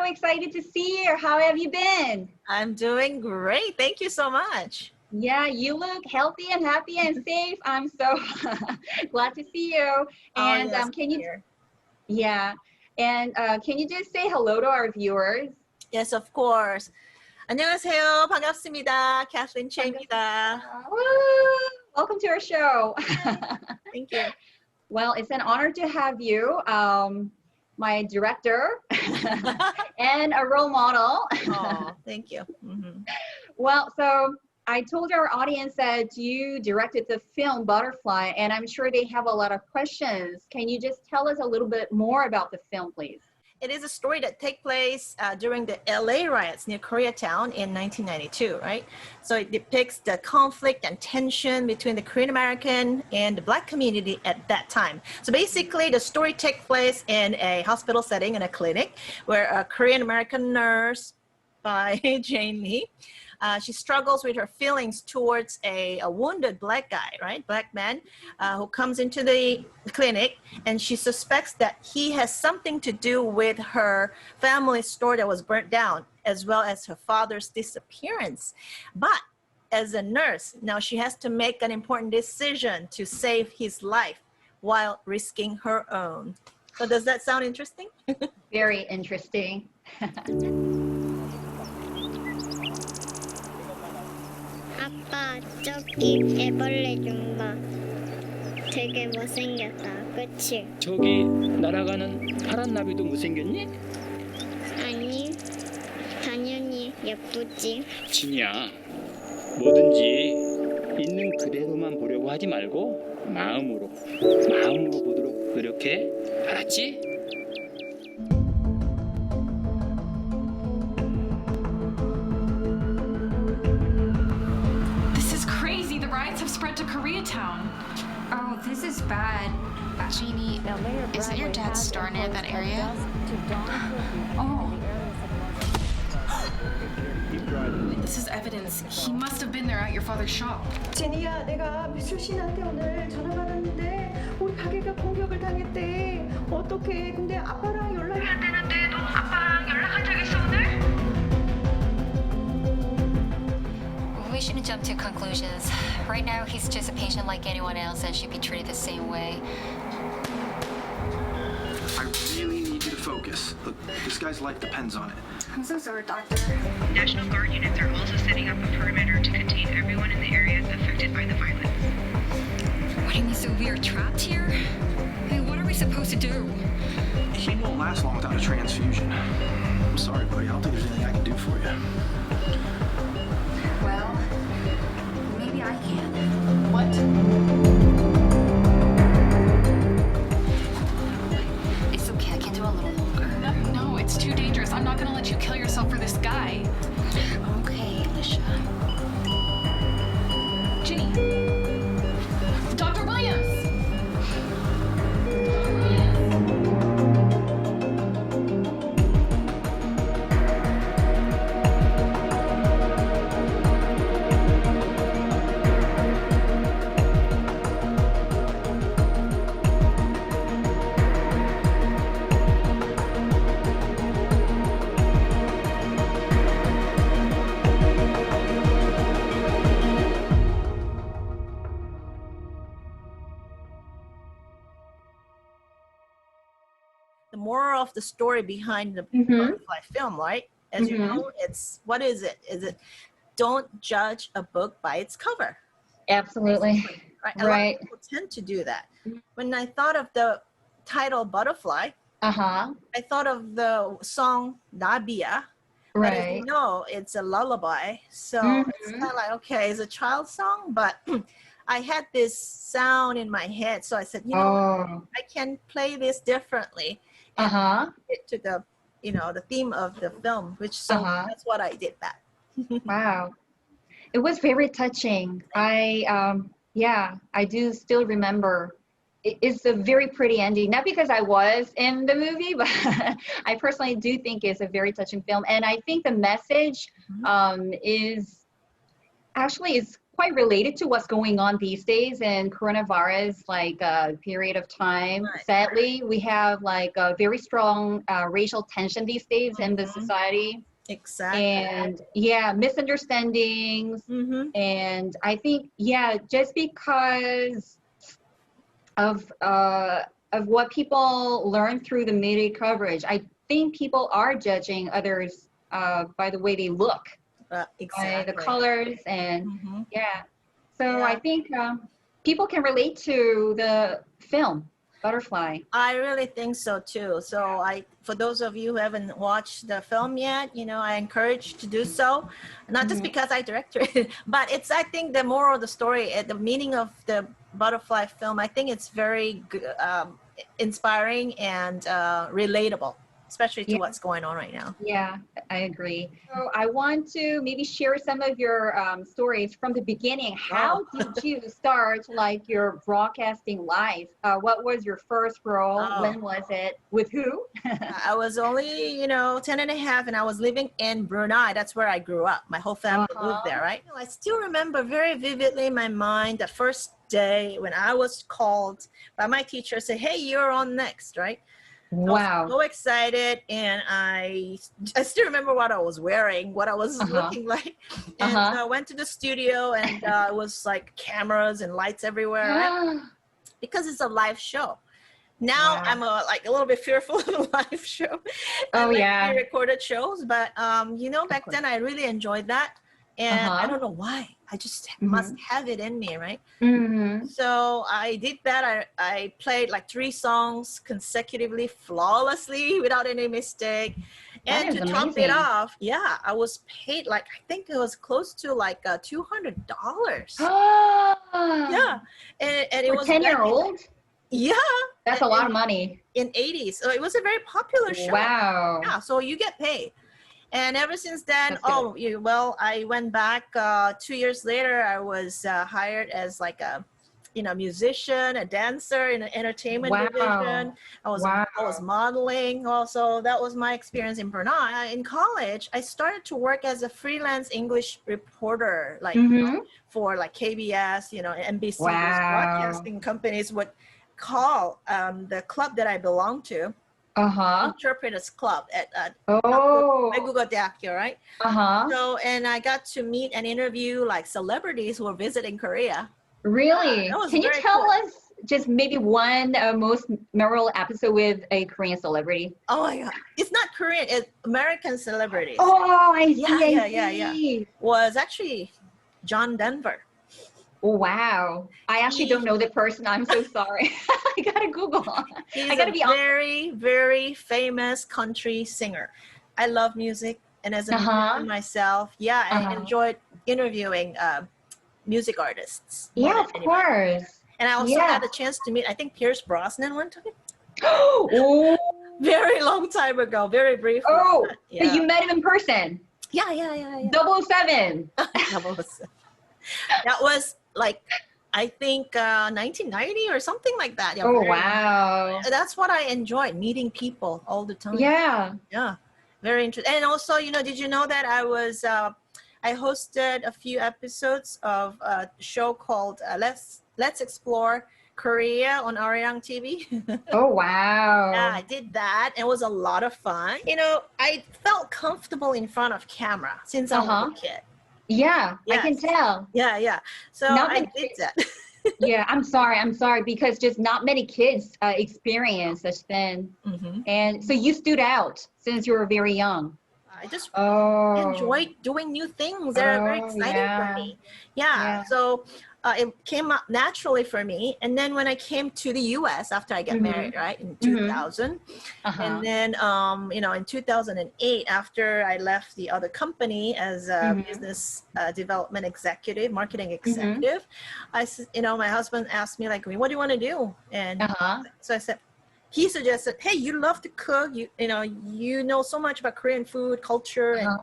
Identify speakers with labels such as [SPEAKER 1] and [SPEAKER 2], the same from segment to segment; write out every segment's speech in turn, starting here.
[SPEAKER 1] so excited to see you. How have you been?
[SPEAKER 2] I'm doing great. Thank you so much.
[SPEAKER 1] Yeah, you look healthy and happy and safe. I'm so glad to see you. And
[SPEAKER 2] yes,
[SPEAKER 1] can you, yeah, and can you just say hello to our viewers?
[SPEAKER 2] Yes, of course. 안녕하세요. 반갑습니다. Kathleen Che입니다.
[SPEAKER 1] Welcome to our show.
[SPEAKER 2] Thank you.
[SPEAKER 1] Well, it's an honor to have you, my director and a role model.
[SPEAKER 2] Oh, thank you. Mm-hmm.
[SPEAKER 1] Well, so I told our audience that you directed the film Butterfly, and I'm sure they have a lot of questions. Can you just tell us a little bit more about the film, please?
[SPEAKER 2] It is a story that takes place during the LA riots near Koreatown in 1992, right? So it depicts the conflict and tension between the Korean American and the Black community at that time. So basically, the story takes place in a hospital setting, in a clinic, where a Korean American nurse by Jane Lee, she struggles with her feelings towards a wounded Black guy, right? Black man who comes into the clinic, and she suspects that he has something to do with her family store that was burnt down, as well as her father's disappearance. But as a nurse, now she has to make an important decision to save his life while risking her own. So does that sound interesting?
[SPEAKER 1] Very interesting.
[SPEAKER 3] 아빠, 저기 애벌레 좀 봐. 되게 못생겼다, 그치?
[SPEAKER 4] 저기 날아가는 파란 나비도 못생겼니?
[SPEAKER 3] 아니, 당연히 예쁘지.
[SPEAKER 4] 진이야, 뭐든지 있는 그대로만 보려고 하지 말고 마음으로 보도록 노력해. 알았지?
[SPEAKER 5] Have spread to Koreatown.
[SPEAKER 6] Oh, this is bad.
[SPEAKER 5] Jeannie, isn't your dad's store near that area?
[SPEAKER 6] Oh.
[SPEAKER 5] This is evidence. He must have been there at your father's shop.
[SPEAKER 7] 제니야, 내가 미술 씨한테 오늘 전화 받았는데 우리 가게가 공격을 당했대. 어떡해? 근데 아빠랑 연락이 안 되는데 너 아빠랑 연락한 적 있어 오늘?
[SPEAKER 8] We shouldn't jump to conclusions. Right now, he's just a patient like anyone else and should be treated the same way.
[SPEAKER 9] I really need you to focus. Look, this guy's life depends on it.
[SPEAKER 6] I'm so sorry, doctor.
[SPEAKER 10] National Guard units are also setting up a perimeter to contain everyone in the areas affected by the violence.
[SPEAKER 8] What do you mean, so we are trapped here? Hey, what are we supposed to do?
[SPEAKER 9] He won't last long without a transfusion. I'm sorry, buddy. I don't think there's anything I can do for you.
[SPEAKER 6] Well, maybe I can.
[SPEAKER 5] What?
[SPEAKER 8] It's okay, I can do a little longer.
[SPEAKER 5] No, it's too dangerous. I'm not gonna let you kill yourself for this guy.
[SPEAKER 8] Okay, Alicia.
[SPEAKER 5] Ginny. Dr. Williams!
[SPEAKER 2] The moral of the story behind the Butterfly film, right? As you know, what is it? Is it don't judge a book by its cover?
[SPEAKER 1] Absolutely.
[SPEAKER 2] Right. A lot of people tend to do that. When I thought of the title Butterfly, I thought of the song Nabia. Right. But as you know, it's a lullaby. So it's kind of like, okay, it's a child song, but I had this sound in my head. So I said, you know, I can play this differently. It to the, the theme of the film, which that's what I did that.
[SPEAKER 1] Wow. It was very touching. I do still remember. It's a very pretty ending, not because I was in the movie, but I personally do think it's a very touching film. And I think the message is quite related to what's going on these days in coronavirus like period of time.
[SPEAKER 2] Right.
[SPEAKER 1] Sadly, we have like a very strong racial tension these days in the society.
[SPEAKER 2] Exactly.
[SPEAKER 1] And yeah, misunderstandings. And I think, yeah, just because of what people learn through the media coverage, I think people are judging others by the way they look, by the colors, and yeah. So I think people can relate to the film Butterfly.
[SPEAKER 2] I really think so too. So for those of you who haven't watched the film yet, you know, I encourage you to do so. Not just because I directed it, but it's, I think the moral of the story, the meaning of the Butterfly film, I think it's very inspiring and relatable, especially to what's going on right now.
[SPEAKER 1] Yeah, I agree. So I want to maybe share some of your stories from the beginning. How did you start like your broadcasting life? What was your first role? When was it? With who?
[SPEAKER 2] I was only, 10 and a half, and I was living in Brunei. That's where I grew up. My whole family moved there, right? I still remember very vividly in my mind the first day when I was called by my teacher, say, hey, you're on next, right?
[SPEAKER 1] Wow.
[SPEAKER 2] I was so excited, and I still remember what I was wearing, what I was looking like. And so I went to the studio, and it was like cameras and lights everywhere, right? Because it's a live show. Now I'm a little bit fearful of a live show. Pre-recorded shows, but back then I really enjoyed that. And I don't know why. I just must have it in me, right? So I did that. I played like 3 songs consecutively, flawlessly, without any mistake. And to top it off, I was paid I think it was close to $200. Yeah, and it was
[SPEAKER 1] 10-year-old.
[SPEAKER 2] Yeah,
[SPEAKER 1] that's a lot of money
[SPEAKER 2] in '80s. So it was a very popular show.
[SPEAKER 1] Wow.
[SPEAKER 2] Yeah, so you get paid. And ever since then, I went back 2 years later. I was hired as a musician, a dancer in an entertainment division. I was modeling also. That was my experience in Brunei. In college, I started to work as a freelance English reporter, for KBS, NBC, broadcasting companies would call the club that I belong to. Interpreters Club at 외국어 대학교, right? So, and I got to meet and interview celebrities who were visiting Korea.
[SPEAKER 1] Really? Can you tell us just maybe one most memorable episode with a Korean celebrity?
[SPEAKER 2] Oh my God. It's not Korean, it's American celebrities.
[SPEAKER 1] Oh, I see.
[SPEAKER 2] Yeah. Was actually John Denver.
[SPEAKER 1] Wow. I actually don't know the person. I'm so sorry. I gotta Google.
[SPEAKER 2] I gotta be very, very famous country singer. I love music, and as a musician myself, I enjoyed interviewing music artists.
[SPEAKER 1] Yeah, of course.
[SPEAKER 2] And I also had a chance to meet, I think, Pierce Brosnan one time.
[SPEAKER 1] Oh,
[SPEAKER 2] very long time ago, very briefly.
[SPEAKER 1] Oh, so you met him in person?
[SPEAKER 2] Yeah.
[SPEAKER 1] 007.
[SPEAKER 2] 007. That was I think 1990 or something like that. Yeah,
[SPEAKER 1] wow.
[SPEAKER 2] That's what I enjoyed, meeting people all the time.
[SPEAKER 1] Yeah.
[SPEAKER 2] Very interesting. And also, did you know that I hosted a few episodes of a show called Let's Explore Korea on Arirang TV.
[SPEAKER 1] Oh, wow.
[SPEAKER 2] Yeah, I did that. It was a lot of fun. I felt comfortable in front of camera since I was a kid.
[SPEAKER 1] Yeah, yes. I can tell.
[SPEAKER 2] Yeah. So I did that.
[SPEAKER 1] Yeah, I'm sorry because just not many kids experience such thing. And so you stood out since you were very young.
[SPEAKER 2] I just enjoyed doing new things that are very exciting for me. Yeah. So it came up naturally for me. And then when I came to the U.S. after I got married, right, in 2000, and then, in 2008, after I left the other company as a business development executive, marketing executive, my husband asked me, what do you want to do? And so I said, he suggested, hey, you love to cook. You know so much about Korean food, culture, and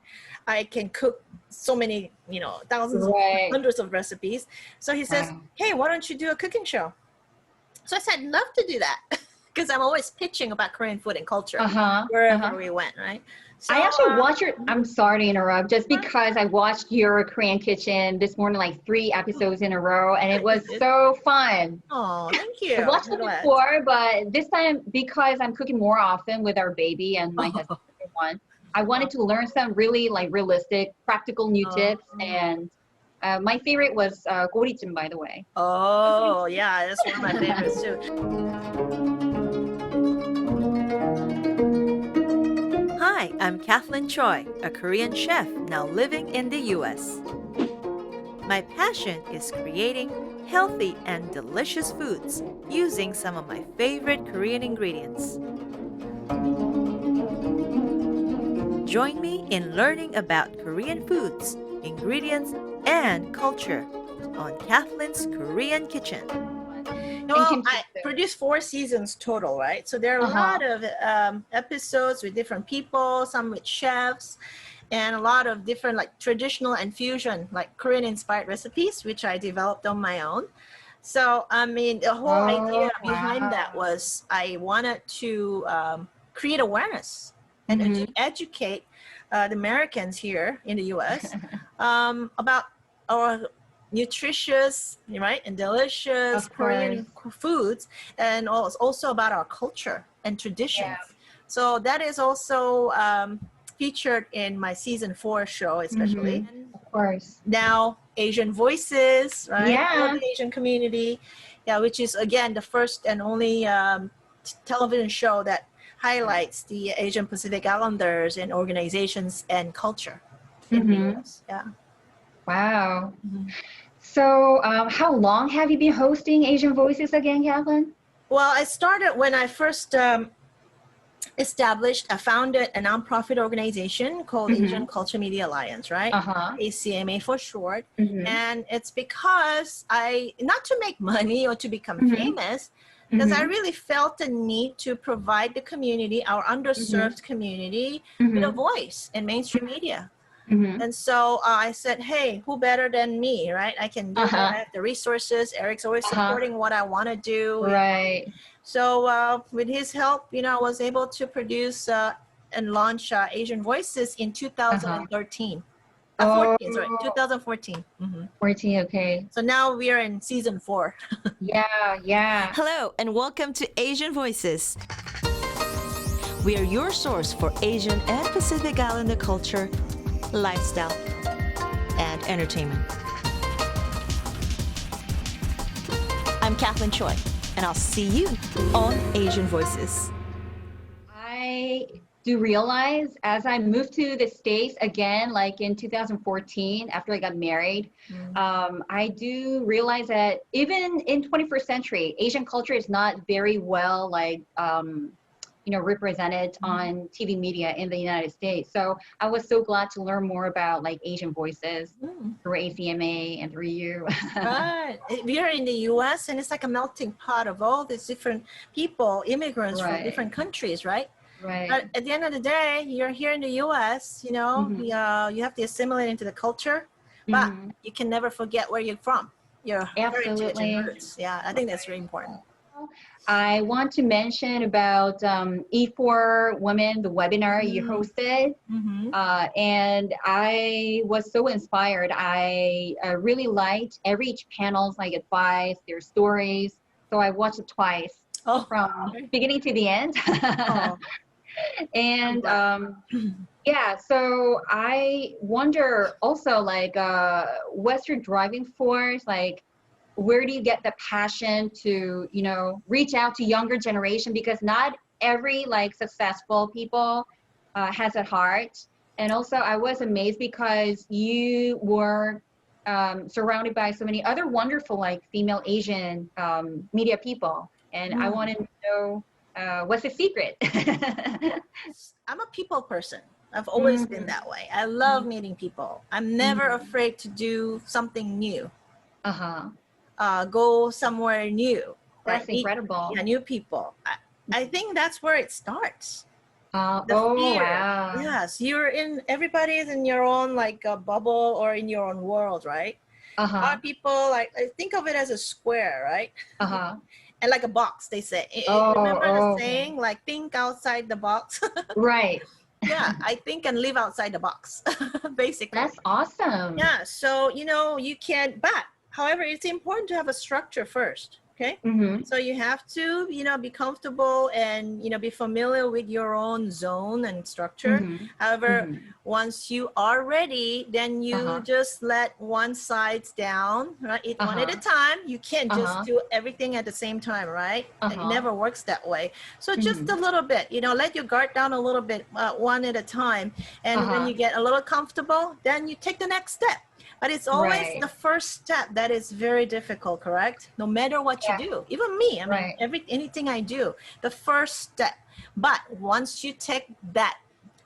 [SPEAKER 2] I can cook so many, thousands, hundreds of recipes. So he says, hey, why don't you do a cooking show? So I said, love to do that. because I'm always pitching about Korean food and culture
[SPEAKER 1] Uh-huh.
[SPEAKER 2] wherever we went, right? So,
[SPEAKER 1] I actually watched your, I'm sorry to interrupt, just because I watched your Korean Kitchen this morning, like 3 episodes in a row, and it was so fun.
[SPEAKER 2] Oh, thank you.
[SPEAKER 1] I watched
[SPEAKER 2] I'm
[SPEAKER 1] it
[SPEAKER 2] glad.
[SPEAKER 1] before, but this time, because I'm cooking more often with our baby and my husband, one, I wanted to learn some really like realistic, practical new tips. And my favorite was gorijjim, by the way.
[SPEAKER 2] Oh, yeah, that's one of my favorites too. Hi, I'm Kathleen Choi, a Korean chef now living in the US. My passion is creating healthy and delicious foods using some of my favorite Korean ingredients. Join me in learning about Korean foods, ingredients, and culture on Kathleen's Korean Kitchen. Well, I produced 4 seasons total, right? So there are a lot of episodes with different people, some with chefs, and a lot of different like traditional and fusion, like Korean-inspired recipes, which I developed on my own. So, I mean, the whole idea behind that was I wanted to create awareness and educate the Americans here in the U.S. About our nutritious, right, and delicious Korean foods, and also about our culture and traditions. Yeah. So that is also featured in my season 4 show, especially.
[SPEAKER 1] Of course.
[SPEAKER 2] Now, Asian Voices, right?
[SPEAKER 1] Yeah.
[SPEAKER 2] The Asian community, yeah, which is again the first and only television show that highlights the Asian Pacific Islanders and organizations and culture in the US. Yeah.
[SPEAKER 1] Wow. So, how long have you been hosting Asian Voices again, Kathleen?
[SPEAKER 2] Well, I started when I first I founded a nonprofit organization called Asian Culture Media Alliance, right? ACMA for short. And it's because not to make money or to become famous, because I really felt the need to provide the community, our underserved community, with a voice in mainstream media. And so I said, hey, who better than me, right? I can do that. I have the resources. Eric's always supporting what I want to do.
[SPEAKER 1] Right.
[SPEAKER 2] So with his help, I was able to produce and launch Asian Voices in 2013. 14, sorry, 2014.
[SPEAKER 1] 14, okay.
[SPEAKER 2] So now we are in season 4.
[SPEAKER 1] Yeah.
[SPEAKER 2] Hello, and welcome to Asian Voices. We are your source for Asian and Pacific Islander culture, lifestyle, and entertainment. I'm Kathleen Choi, and I'll see you on Asian Voices.
[SPEAKER 1] I do realize as I moved to the States again, like in 2014, after I got married, I do realize that even in 21st century, Asian culture is not very well represented on TV media in the United States. So I was so glad to learn more about like Asian Voices through ACMA and through you.
[SPEAKER 2] Right. We are in the US, and it's like a melting pot of all these different people, immigrants from different countries, right?
[SPEAKER 1] Right.
[SPEAKER 2] But at the end of the day, you're here in the US, you have to assimilate into the culture, but you can never forget where you're from, your heritage and roots. Yeah, I think that's really important.
[SPEAKER 1] I want to mention about E4 Women, the webinar you hosted. And I was so inspired. I really liked each panel's like advice, their stories. So I watched it twice from beginning to the end. And so I wonder also like what's your driving force? Like, where do you get the passion to, reach out to younger generation? Because not every like successful people has a heart. And also I was amazed because you were surrounded by so many other wonderful like female Asian media people. And I wanted to know what's the secret?
[SPEAKER 2] I'm a people person. I've always been that way. I love meeting people. I'm never afraid to do something new. Go somewhere new.
[SPEAKER 1] That's incredible.
[SPEAKER 2] New people. I think that's where it starts.
[SPEAKER 1] Wow.
[SPEAKER 2] Yes, everybody is in your own like a bubble or in your own world, right? People, like, I think of it as a square, right? and like a box, they say. Remember the saying, like, think outside the box?
[SPEAKER 1] Right.
[SPEAKER 2] Yeah, I think and live outside the box, basically.
[SPEAKER 1] That's awesome.
[SPEAKER 2] Yeah, so, you can, but however, it's important to have a structure first. Okay. So you have to, be comfortable and, be familiar with your own zone and structure. However, once you are ready, then you just let one side down, right? One at a time. You can't just do everything at the same time, right? It never works that way. So just a little bit, let your guard down a little bit, one at a time. And when you get a little comfortable, then you take the next step. But it's always the first step that is very difficult, correct? No matter what you do, even me, I mean, anything I do, the first step. But once you take that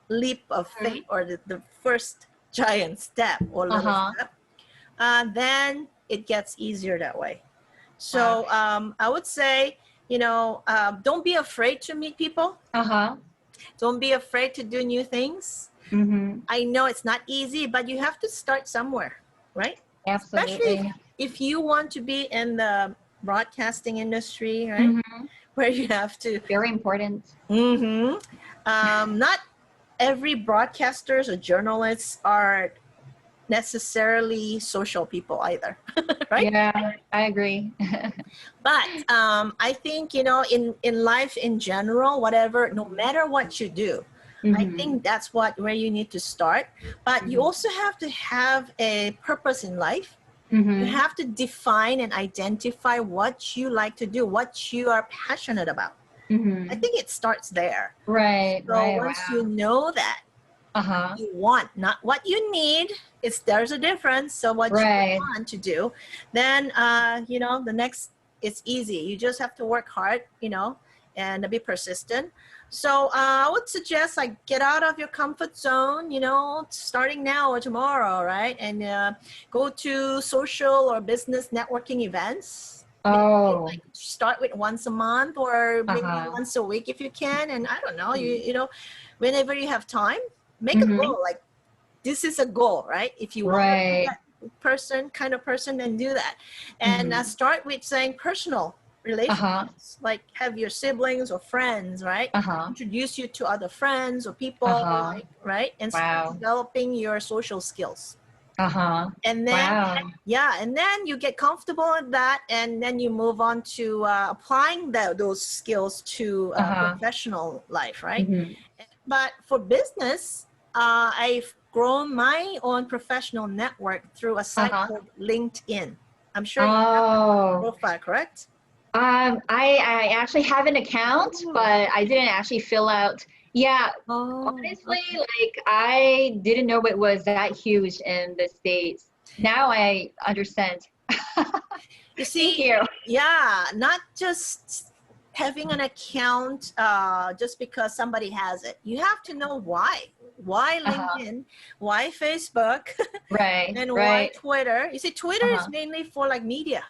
[SPEAKER 2] leap of faith or the first giant step or little step, then it gets easier that way. So I would say, don't be afraid to meet people. Don't be afraid to do new things. I know it's not easy, but you have to start somewhere, right?
[SPEAKER 1] Absolutely.
[SPEAKER 2] Especially if you want to be in the broadcasting industry, right? Where you have to.
[SPEAKER 1] Very important.
[SPEAKER 2] Not every broadcasters or journalists are necessarily social people either, right?
[SPEAKER 1] Yeah, I agree.
[SPEAKER 2] But I think, in life in general, whatever, no matter what you do, I think that's where you need to start. But you also have to have a purpose in life. You have to define and identify what you like to do, what you are passionate about. I think it starts there.
[SPEAKER 1] Right.
[SPEAKER 2] So once you know that, you want, not what you need, there's a difference. So what you want to do, then, the next, it's easy. You just have to work hard, and be persistent. So I would suggest, like, get out of your comfort zone, starting now or tomorrow, right? And go to social or business networking events. Like, start with once a month or maybe once a week if you can. And I don't know, whenever you have time, make a goal. Like, this is a goal, right? If you want to be that kind of person, then do that. And start with saying personal relationships, like have your siblings or friends, right? Introduce you to other friends or people, right? And start developing your social skills. And then, and then you get comfortable with that, and then you move on to applying those skills to professional life, right? But for business, I've grown my own professional network through a site called LinkedIn. I'm sure you have a profile, correct?
[SPEAKER 1] I actually have an account, but I didn't actually fill out. Yeah, honestly, like, I didn't know it was that huge in the States. Now I understand.
[SPEAKER 2] You see, not just having an account just because somebody has it. You have to know why. Why LinkedIn? Why Facebook? And why Twitter? You see, Twitter is mainly for, like, media.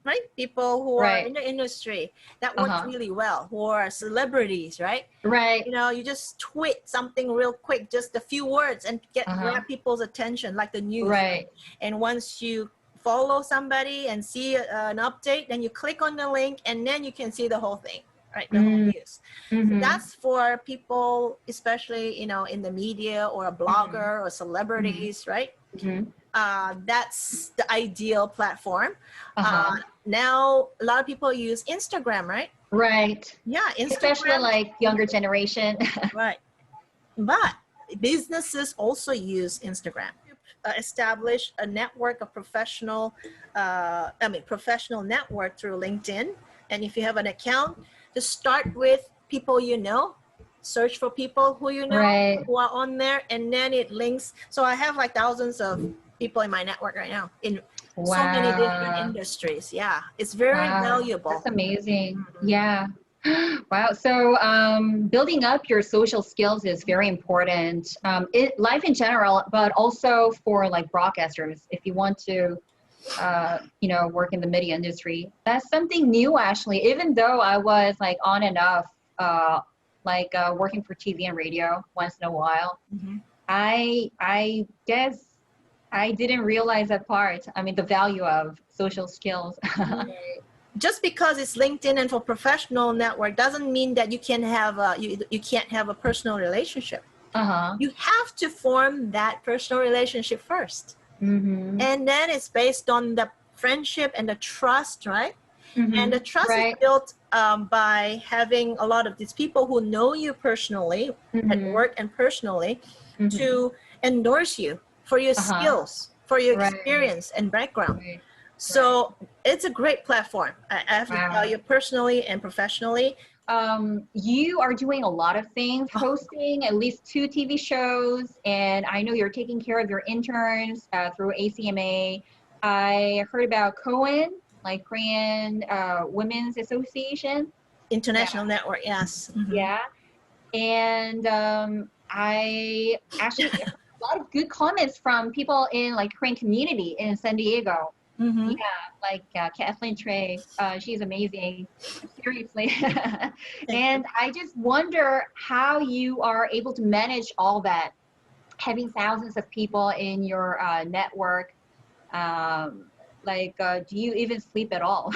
[SPEAKER 2] Right? People who are in the industry that works really well, who are celebrities, right? You just tweet something real quick, just a few words, and grab people's attention, like the news. And once you follow somebody and see an update, then you click on the link, and then you can see the whole thing, right? The whole news. So that's for people, especially, in the media or a blogger or celebrities, right? That's the ideal platform. Now, a lot of people use Instagram, right? Yeah, Instagram.
[SPEAKER 1] Especially like younger generation.
[SPEAKER 2] But businesses also use Instagram. Establish a network of professional network through LinkedIn. And if you have an account, just start with people you know. Search for people who you know who are on there, and then it links. So I have like thousands of people in my network right now in so many different industries. Yeah, it's very valuable.
[SPEAKER 1] That's amazing. Yeah. Wow. So building up your social skills is very important. Life in general, but also for like broadcasters, if you want to work in the media industry. That's something new, actually, even though I was like on and off working for TV and radio once in a while. I guess I didn't realize that part. I mean, the value of social skills.
[SPEAKER 2] just because it's LinkedIn and for professional network doesn't mean that you can have you can't have a personal relationship. You have to form that personal relationship first. And then it's based on the friendship and the trust, right? And the trust is built by having a lot of these people who know you personally at work and personally to endorse you for your skills, for your experience and background. So it's a great platform. I have to tell you, personally and professionally.
[SPEAKER 1] You are doing a lot of things, hosting at least 2 TV shows, and I know you're taking care of your interns through ACMA. I heard about Cohen, like Korean Women's Association.
[SPEAKER 2] International Network, yes.
[SPEAKER 1] Yeah. And I actually heard a lot of good comments from people in like Korean community in San Diego. Yeah, like Kathleen Trey, she's amazing, seriously. And I just wonder how you are able to manage all that, having thousands of people in your network. Do you even sleep at all?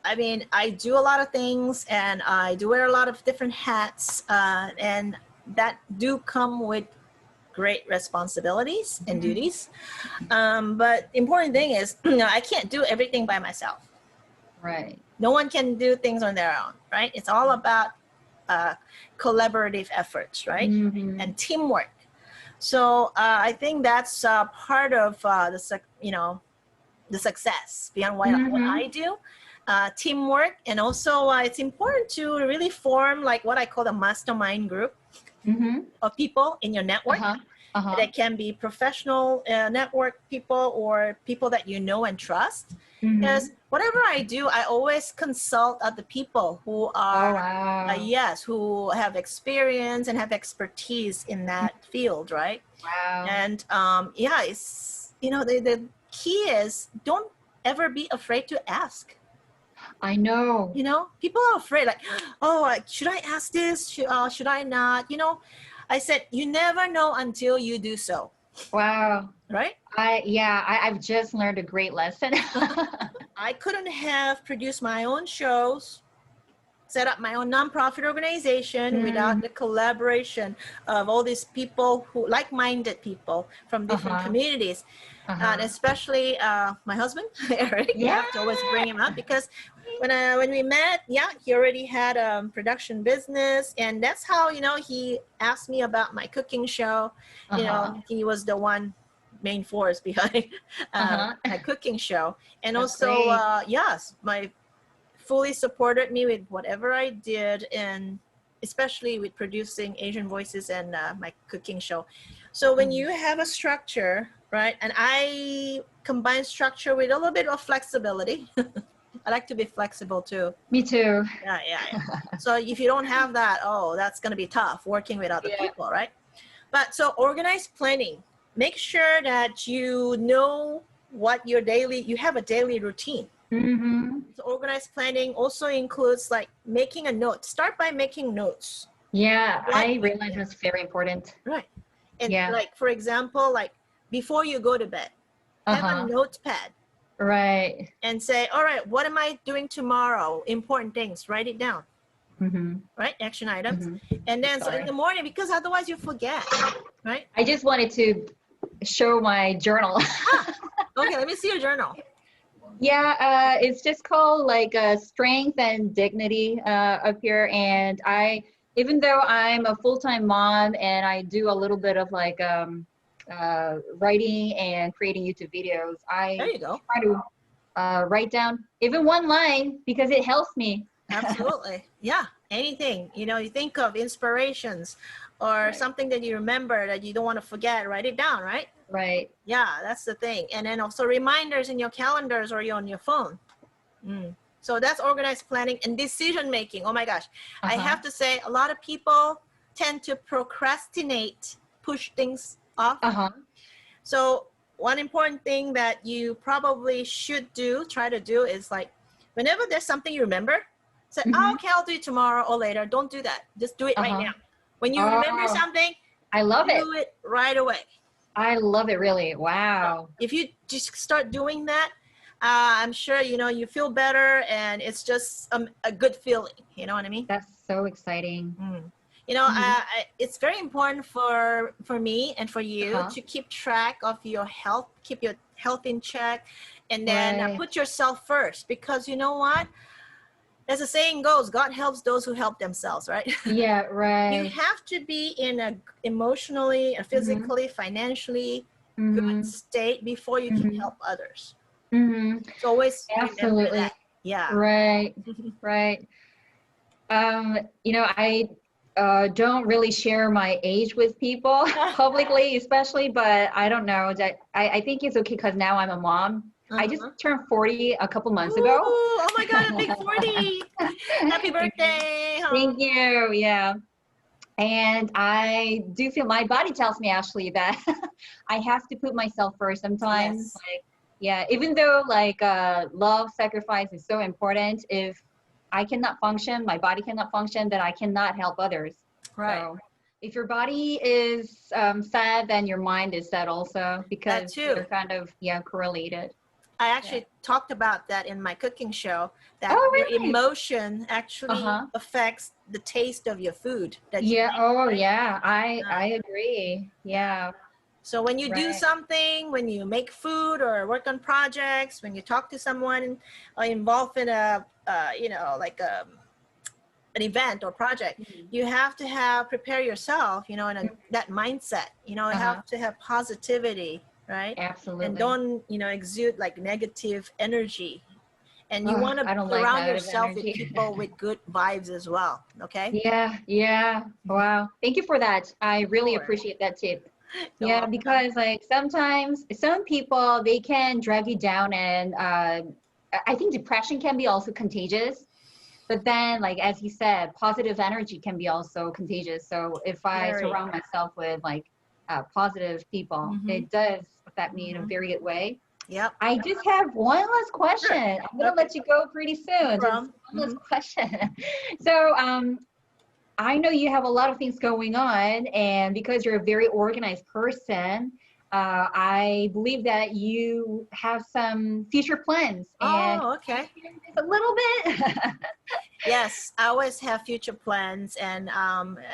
[SPEAKER 2] I mean, I do a lot of things, and I do wear a lot of different hats, and that do come with great responsibilities and duties. But the important thing is, I can't do everything by myself.
[SPEAKER 1] Right.
[SPEAKER 2] No one can do things on their own, right? It's all about collaborative efforts, right? And teamwork. So I think that's part of the success beyond what I do. Teamwork, and also it's important to really form like what I call the mastermind group of people in your network. That can be professional network people or people that you know and trust. Because whatever I do, I always consult other people who are, who have experience and have expertise in that field, right? And it's, the key is don't ever be afraid to ask.
[SPEAKER 1] I know.
[SPEAKER 2] People are afraid, like, oh, should I ask this? Should I not? I said, you never know until you do so.
[SPEAKER 1] Wow.
[SPEAKER 2] Right?
[SPEAKER 1] I've just learned a great lesson.
[SPEAKER 2] I couldn't have produced my own shows, set up my own nonprofit organization without the collaboration of all these people who like-minded people from different communities. And especially my husband, Eric. I have to always bring him up because when we met, he already had a production business, and that's how he asked me about my cooking show. He was the one main force behind my cooking show, and that's also fully supported me with whatever I did, and especially with producing Asian Voices and my cooking show. So when you have a structure, right, and I combine structure with a little bit of flexibility. I like to be flexible too.
[SPEAKER 1] Me too.
[SPEAKER 2] Yeah. So if you don't have that, that's going to be tough working with other people, right? But so organized planning. Make sure that you know what you have a daily routine. So organized planning also includes like making a note. Start by making notes.
[SPEAKER 1] Yeah, I realize that's very important.
[SPEAKER 2] Right. And like, for example, like before you go to bed, have a notepad.
[SPEAKER 1] Right.
[SPEAKER 2] And say, all right, what am I doing tomorrow? Important things, write it down. Right? Action items. And then so in the morning, because otherwise you forget, right?
[SPEAKER 1] I just wanted to show my journal.
[SPEAKER 2] Okay, let me see your journal.
[SPEAKER 1] Yeah, it's just called like Strength and Dignity up here. And even though I'm a full-time mom and I do a little bit of like writing and creating YouTube videos, I try to write down even one line because it helps me.
[SPEAKER 2] Absolutely. Yeah, anything, you think of inspirations or something that you remember that you don't want to forget, write it down, right?
[SPEAKER 1] Right.
[SPEAKER 2] Yeah, that's the thing. And then also reminders in your calendars or on your phone. So that's organized planning and decision making. Oh my gosh. I have to say a lot of people tend to procrastinate, push things off. So one important thing that you probably should try to do is like, whenever there's something you remember, say, okay, I'll do it tomorrow or later. Don't do that. Just do it right now. When you remember something,
[SPEAKER 1] I love it.
[SPEAKER 2] Do it right away.
[SPEAKER 1] I love it, really. Wow.
[SPEAKER 2] If you just start doing that, I'm sure, you know, you feel better and it's just a good feeling. You know what I mean?
[SPEAKER 1] That's so exciting.
[SPEAKER 2] You know,
[SPEAKER 1] Mhm.
[SPEAKER 2] it's very important for me and for you
[SPEAKER 1] Uh-huh.
[SPEAKER 2] to keep track of your health, keep your health in check, and then
[SPEAKER 1] Right.
[SPEAKER 2] put yourself first. Because you know what? As the saying goes, God helps those who help themselves, right?
[SPEAKER 1] Yeah,
[SPEAKER 2] You
[SPEAKER 1] right.
[SPEAKER 2] have to be in a emotionally,
[SPEAKER 1] Mhm.
[SPEAKER 2] physically, financially good
[SPEAKER 1] Mhm.
[SPEAKER 2] state before you can
[SPEAKER 1] Mhm.
[SPEAKER 2] help others.
[SPEAKER 1] Mhm.
[SPEAKER 2] So always remember
[SPEAKER 1] Absolutely.
[SPEAKER 2] that. Yeah.
[SPEAKER 1] Right. Right. You know, I don't really share my age with people publicly, especially, but I don't know that I think it's okay because now I'm a mom. I just
[SPEAKER 2] Uh-huh.
[SPEAKER 1] turned 40 a couple months
[SPEAKER 2] Ooh,
[SPEAKER 1] ago.
[SPEAKER 2] oh my God, a big 40. Happy birthday.
[SPEAKER 1] Thank you. Yeah. And I do feel my body tells me actually that I have to put myself first sometimes.
[SPEAKER 2] Yes.
[SPEAKER 1] Like, yeah, even though like love sacrifice is so important, if I cannot function, my body cannot function, then I cannot help others.
[SPEAKER 2] Right.
[SPEAKER 1] So if your body is sad, then your mind is sad also
[SPEAKER 2] That
[SPEAKER 1] because
[SPEAKER 2] too.
[SPEAKER 1] they're kind of, yeah, correlated.
[SPEAKER 2] I
[SPEAKER 1] Yeah.
[SPEAKER 2] actually talked about that in my cooking show, that
[SPEAKER 1] Oh,
[SPEAKER 2] your
[SPEAKER 1] really?
[SPEAKER 2] emotion actually
[SPEAKER 1] Uh-huh.
[SPEAKER 2] affects the taste of your food that you
[SPEAKER 1] Yeah.
[SPEAKER 2] make,
[SPEAKER 1] Oh,
[SPEAKER 2] right?
[SPEAKER 1] yeah.
[SPEAKER 2] Yeah.
[SPEAKER 1] I agree. Yeah.
[SPEAKER 2] So when you do
[SPEAKER 1] Right.
[SPEAKER 2] something, when you make food or work on projects, when you talk to someone involved in a, you know, like an event or project,
[SPEAKER 1] Mhm.
[SPEAKER 2] you have to have prepare yourself, you know, in that mindset. You know, you
[SPEAKER 1] Uh-huh.
[SPEAKER 2] have to have positivity, right? And
[SPEAKER 1] Absolutely.
[SPEAKER 2] don't, you know, exude like negative energy. And you
[SPEAKER 1] Oh,
[SPEAKER 2] want to
[SPEAKER 1] I don't like
[SPEAKER 2] surround
[SPEAKER 1] negative
[SPEAKER 2] yourself with
[SPEAKER 1] energy.
[SPEAKER 2] people with good vibes as well. Okay.
[SPEAKER 1] Yeah, yeah. Wow. Thank you for that. I
[SPEAKER 2] No
[SPEAKER 1] really
[SPEAKER 2] worries.
[SPEAKER 1] appreciate that tip.
[SPEAKER 2] You're
[SPEAKER 1] Yeah,
[SPEAKER 2] welcome.
[SPEAKER 1] because like sometimes some people they can drag you down and I think depression can be also contagious. But then like as you said, positive energy can be also contagious. So if I
[SPEAKER 2] Very.
[SPEAKER 1] surround myself with like positive people,
[SPEAKER 2] Mm-hmm.
[SPEAKER 1] it does affect me in a
[SPEAKER 2] Mm-hmm.
[SPEAKER 1] very good way.
[SPEAKER 2] Yep.
[SPEAKER 1] I just have one last question.
[SPEAKER 2] Sure.
[SPEAKER 1] I'm gonna
[SPEAKER 2] Okay.
[SPEAKER 1] let you go pretty
[SPEAKER 2] No
[SPEAKER 1] soon. Just
[SPEAKER 2] problem.
[SPEAKER 1] one
[SPEAKER 2] Mm-hmm.
[SPEAKER 1] last question. So, I know you have a lot of things going on, and because you're a very organized person, I believe that you have some future plans. And
[SPEAKER 2] Oh,
[SPEAKER 1] can you
[SPEAKER 2] okay.
[SPEAKER 1] share this a little bit?
[SPEAKER 2] Yes, I always have future plans, and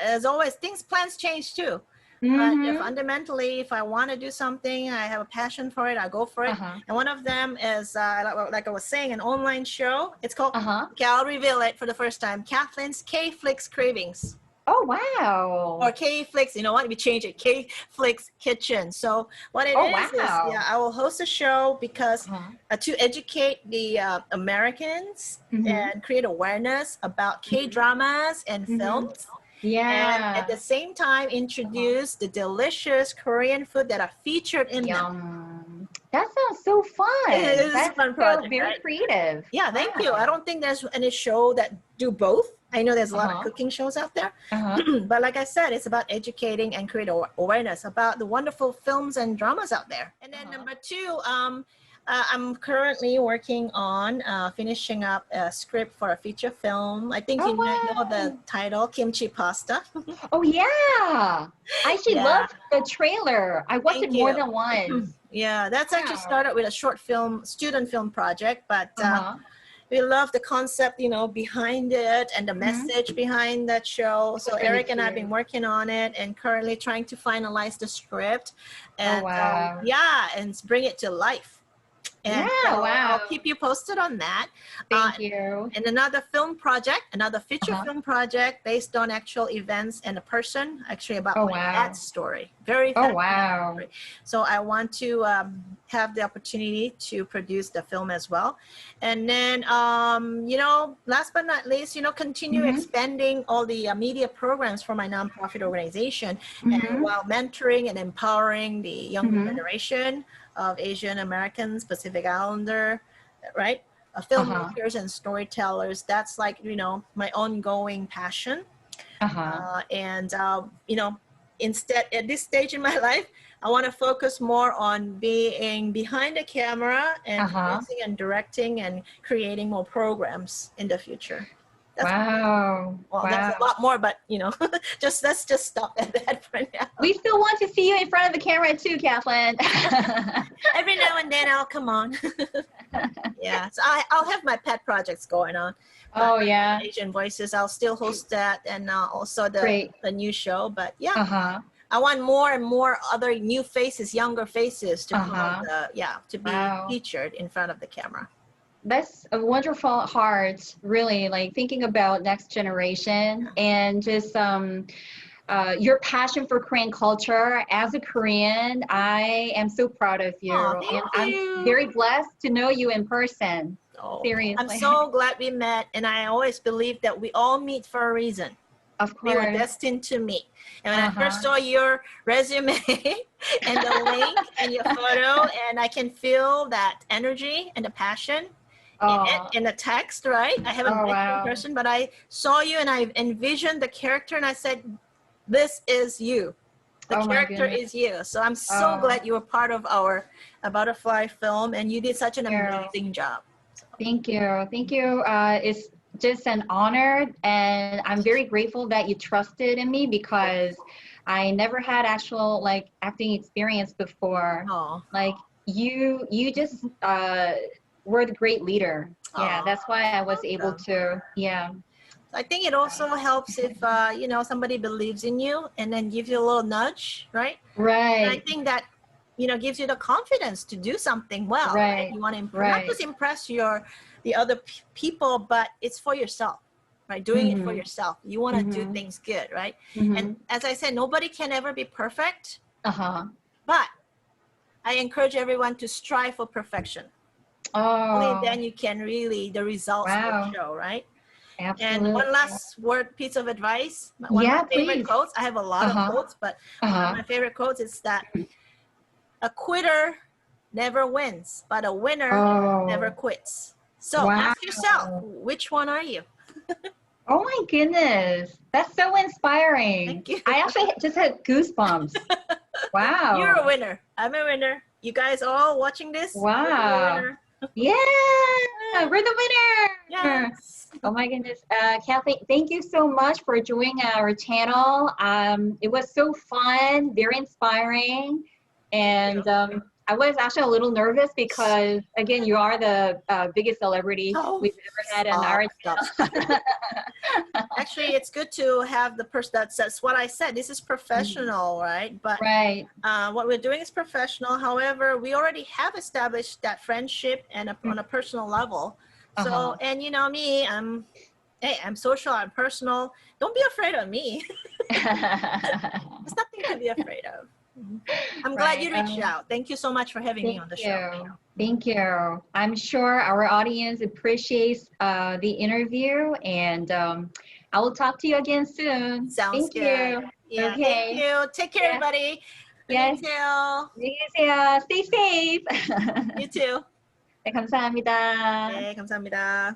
[SPEAKER 2] as always, plans change too. But if
[SPEAKER 1] Mm-hmm.
[SPEAKER 2] fundamentally, if I want to do something, I have a passion for it, I go for it.
[SPEAKER 1] Uh-huh.
[SPEAKER 2] And one of them is, like I was saying, an online show. It's called,
[SPEAKER 1] Uh-huh.
[SPEAKER 2] okay, I'll reveal it for the first time, Kathleen's K-Flix Cravings.
[SPEAKER 1] Oh,
[SPEAKER 2] Or
[SPEAKER 1] wow.
[SPEAKER 2] K-Flix, you know what? We change it, K-Flix Kitchen. So what it
[SPEAKER 1] Oh,
[SPEAKER 2] is, yeah,
[SPEAKER 1] wow.
[SPEAKER 2] I will host a show because
[SPEAKER 1] Uh-huh.
[SPEAKER 2] to educate the Americans
[SPEAKER 1] Mm-hmm.
[SPEAKER 2] and create awareness about
[SPEAKER 1] Mm-hmm.
[SPEAKER 2] K-dramas and
[SPEAKER 1] Mm-hmm.
[SPEAKER 2] films, and at
[SPEAKER 1] Yeah.
[SPEAKER 2] the same time
[SPEAKER 1] Uh-huh.
[SPEAKER 2] introduce the delicious Korean food that are featured in them.
[SPEAKER 1] Yum. That sounds so
[SPEAKER 2] It
[SPEAKER 1] fun.
[SPEAKER 2] is a
[SPEAKER 1] That's
[SPEAKER 2] fun
[SPEAKER 1] so
[SPEAKER 2] project,
[SPEAKER 1] very
[SPEAKER 2] right?
[SPEAKER 1] creative.
[SPEAKER 2] Yeah, thank you. I
[SPEAKER 1] Wow.
[SPEAKER 2] don't think there's any show that do both. I know there's a lot of
[SPEAKER 1] Uh-huh.
[SPEAKER 2] cooking shows out there,
[SPEAKER 1] Uh-huh.
[SPEAKER 2] but like I said, it's about educating and create awareness about the wonderful films and dramas out there. And then
[SPEAKER 1] Uh-huh.
[SPEAKER 2] number two, I'm currently working on finishing up a script for a feature film. I think
[SPEAKER 1] Oh,
[SPEAKER 2] you might know the
[SPEAKER 1] wow.
[SPEAKER 2] title, Kimchi Pasta.
[SPEAKER 1] Oh, yeah. I actually
[SPEAKER 2] Yeah,
[SPEAKER 1] loved the trailer. I watched it
[SPEAKER 2] thank
[SPEAKER 1] more
[SPEAKER 2] you.
[SPEAKER 1] than once.
[SPEAKER 2] Yeah, that's actually
[SPEAKER 1] Wow.
[SPEAKER 2] started with a short film, student film project, but
[SPEAKER 1] Uh-huh.
[SPEAKER 2] we love the concept, you know, behind it and the
[SPEAKER 1] Mm-hmm.
[SPEAKER 2] message behind that show.
[SPEAKER 1] It
[SPEAKER 2] So
[SPEAKER 1] was really
[SPEAKER 2] Eric and I have
[SPEAKER 1] cute.
[SPEAKER 2] been working on it and currently trying to finalize the script
[SPEAKER 1] Oh,
[SPEAKER 2] and
[SPEAKER 1] wow.
[SPEAKER 2] yeah, and bring it to life.
[SPEAKER 1] Yeah,
[SPEAKER 2] And so
[SPEAKER 1] wow.
[SPEAKER 2] I'll keep you posted on that.
[SPEAKER 1] Thank you.
[SPEAKER 2] And another film project, another feature
[SPEAKER 1] Uh-huh.
[SPEAKER 2] film project based on actual events and a person, actually about
[SPEAKER 1] Oh,
[SPEAKER 2] my dad's
[SPEAKER 1] wow.
[SPEAKER 2] story. Very
[SPEAKER 1] Oh,
[SPEAKER 2] fascinating
[SPEAKER 1] wow.
[SPEAKER 2] story. So I want to have the opportunity to produce the film as well. And then, you know, last but not least, you know, continue
[SPEAKER 1] Mm-hmm.
[SPEAKER 2] expanding all the media programs for my nonprofit organization, and
[SPEAKER 1] Mm-hmm.
[SPEAKER 2] while mentoring and empowering the younger
[SPEAKER 1] Mm-hmm.
[SPEAKER 2] generation of Asian Americans, Pacific Islander, right?
[SPEAKER 1] Uh-huh.
[SPEAKER 2] Filmmakers and storytellers. That's like, you know, my ongoing passion.
[SPEAKER 1] Uh-huh.
[SPEAKER 2] You know, instead at this stage in my life, I want to focus more on being behind the camera and
[SPEAKER 1] Uh-huh.
[SPEAKER 2] producing and directing and creating more programs in the future.
[SPEAKER 1] Wow.
[SPEAKER 2] Well,
[SPEAKER 1] Wow.
[SPEAKER 2] that's a lot more, but you know, let's just stop at that for now.
[SPEAKER 1] We still want to see you in front of the camera too, Kathleen.
[SPEAKER 2] Every now and then I'll come on. Yeah, so I'll have my pet projects going on.
[SPEAKER 1] Oh yeah.
[SPEAKER 2] Asian Voices, I'll still host that, and also
[SPEAKER 1] Great.
[SPEAKER 2] the new show. But yeah,
[SPEAKER 1] Uh-huh.
[SPEAKER 2] I want more and more other new faces, younger faces to come on to be featured in front of the camera.
[SPEAKER 1] That's a wonderful heart, really, like thinking about next generation and just your passion for Korean culture. As a Korean, I am so proud of you.
[SPEAKER 2] Thank you.
[SPEAKER 1] I'm very blessed to know you in person.
[SPEAKER 2] Oh,
[SPEAKER 1] Seriously.
[SPEAKER 2] I'm so glad we met, and I always believe that we all meet for a reason.
[SPEAKER 1] Of
[SPEAKER 2] We were
[SPEAKER 1] course.
[SPEAKER 2] destined to meet. And when I first saw your resume and the link and your photo, and I can feel that energy and the passion in the text, right? I haven't met you in person, but I saw you and I envisioned the character, and I said, this is you. The character is you. So I'm so glad you were part of our Butterfly film, and you did such an amazing job. So.
[SPEAKER 1] Thank you. Thank you. It's just an honor, and I'm very grateful that you trusted in me because I never had actual like acting experience before. Like you just were the great leader. Yeah, that's why I was able to. Yeah.
[SPEAKER 2] I think it also helps if you know, somebody believes in you and then gives you a little nudge, right?
[SPEAKER 1] Right.
[SPEAKER 2] And I think that, you know, gives you the confidence to do something well. Right. You want to not just impress the other people, but it's for yourself, right? Doing it for yourself. You want to do things good, right? And as I said, nobody can ever be perfect. But I encourage everyone to strive for perfection. Only then you can really, the results will show, right? Absolutely. And one last piece of advice. One of my favorite quotes. I have a lot of quotes, but one of my favorite quotes is that a quitter never wins, but a winner never quits. So ask yourself, which one are you?
[SPEAKER 1] Oh my goodness. That's so inspiring.
[SPEAKER 2] Thank you.
[SPEAKER 1] I actually just had goosebumps. Wow.
[SPEAKER 2] You're a winner. I'm a winner. You guys all watching this?
[SPEAKER 1] Wow. Yeah, we're the winner.
[SPEAKER 2] Yes.
[SPEAKER 1] Oh my goodness. Kathleen, thank you so much for joining our channel. It was so fun, very inspiring. And I was actually a little nervous because, again, you are the biggest celebrity we've ever had on our channel.
[SPEAKER 2] Actually, it's good to have the person. That's what I said. This is professional, right? But what we're doing is professional. However, we already have established that friendship and on a personal level. So, and you know me, I'm social, I'm personal. Don't be afraid of me. There's nothing to be afraid of. I'm glad you reached out. Thank you so much for having me on the show.
[SPEAKER 1] Thank you. I'm sure our audience appreciates the interview, and I will talk to you again soon.
[SPEAKER 2] Sounds good.
[SPEAKER 1] Thank you.
[SPEAKER 2] Yeah,
[SPEAKER 1] okay.
[SPEAKER 2] Thank you. Take care, everybody.
[SPEAKER 1] Yes. Stay safe.
[SPEAKER 2] You too.
[SPEAKER 1] 네, 감사합니다.
[SPEAKER 2] 네, 감사합니다.